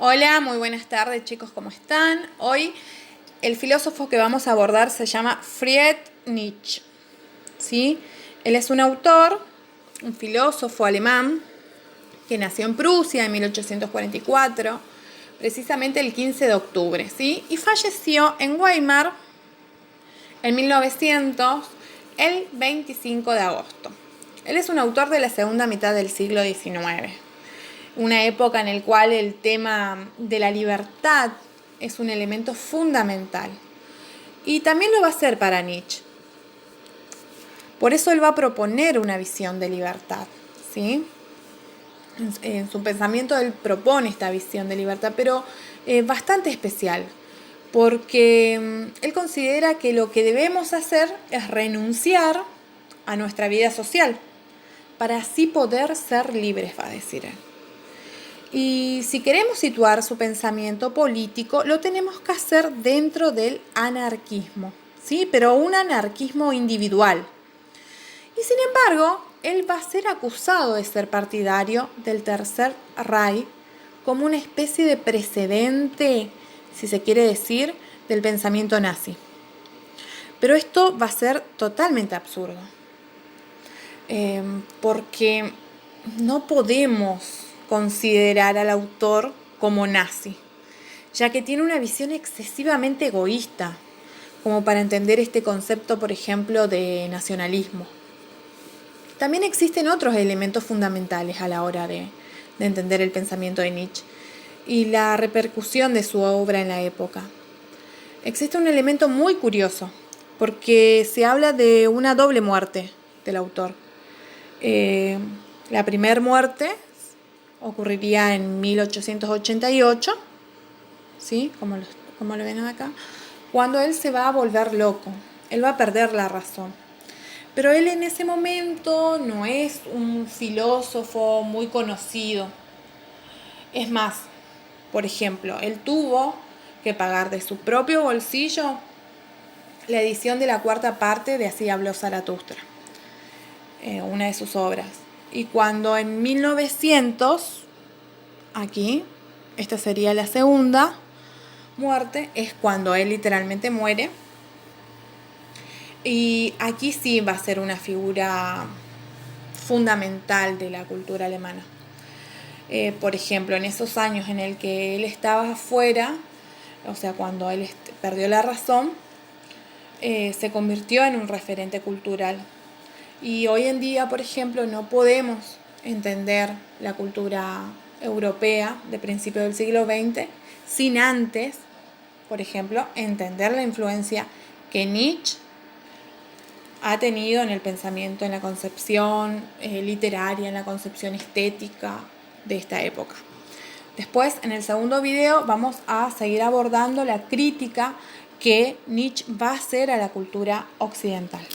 Hola, muy buenas tardes chicos, ¿cómo están? Hoy el filósofo que vamos a abordar se llama Friedrich Nietzsche, ¿sí? Él es un autor, un filósofo alemán que nació en Prusia en 1844, precisamente el 15 de octubre, ¿sí? Y falleció en Weimar en 1900, el 25 de agosto. Él es un autor de la segunda mitad del siglo XIX. Una época en la cual el tema de la libertad es un elemento fundamental. Y también lo va a ser para Nietzsche. Por eso él va a proponer una visión de libertad, ¿sí? En su pensamiento él propone esta visión de libertad, pero bastante especial, porque él considera que lo que debemos hacer es renunciar a nuestra vida social, para así poder ser libres, va a decir él. Y si queremos situar su pensamiento político, lo tenemos que hacer dentro del anarquismo, ¿sí? Pero un anarquismo individual. Y sin embargo, él va a ser acusado de ser partidario del Tercer Reich como una especie de precedente, si se quiere decir, del pensamiento nazi. Pero esto va a ser totalmente absurdo, porque no podemos considerar al autor como nazi, ya que tiene una visión excesivamente egoísta, como para entender este concepto, por ejemplo, de nacionalismo. También existen otros elementos fundamentales a la hora de entender el pensamiento de Nietzsche y la repercusión de su obra en la época. Existe un elemento muy curioso, porque se habla de una doble muerte del autor. La primera muerte ocurriría en 1888, ¿sí? Como lo ven acá, cuando él se va a volver loco, él va a perder la razón. Pero él en ese momento no es un filósofo muy conocido. Es más, por ejemplo, él tuvo que pagar de su propio bolsillo la edición de la 4ª parte de Así habló Zaratustra, una de sus obras. Y cuando en 1900, aquí, esta sería la segunda muerte, es cuando él literalmente muere. Y aquí sí va a ser una figura fundamental de la cultura alemana. Por ejemplo, en esos años en el que él estaba afuera, o sea, cuando él perdió la razón, se convirtió en un referente cultural. Y hoy en día, por ejemplo, no podemos entender la cultura europea de principios del siglo XX sin antes, por ejemplo, entender la influencia que Nietzsche ha tenido en el pensamiento, en la concepción literaria, en la concepción estética de esta época. Después, en el segundo video, vamos a seguir abordando la crítica que Nietzsche va a hacer a la cultura occidental.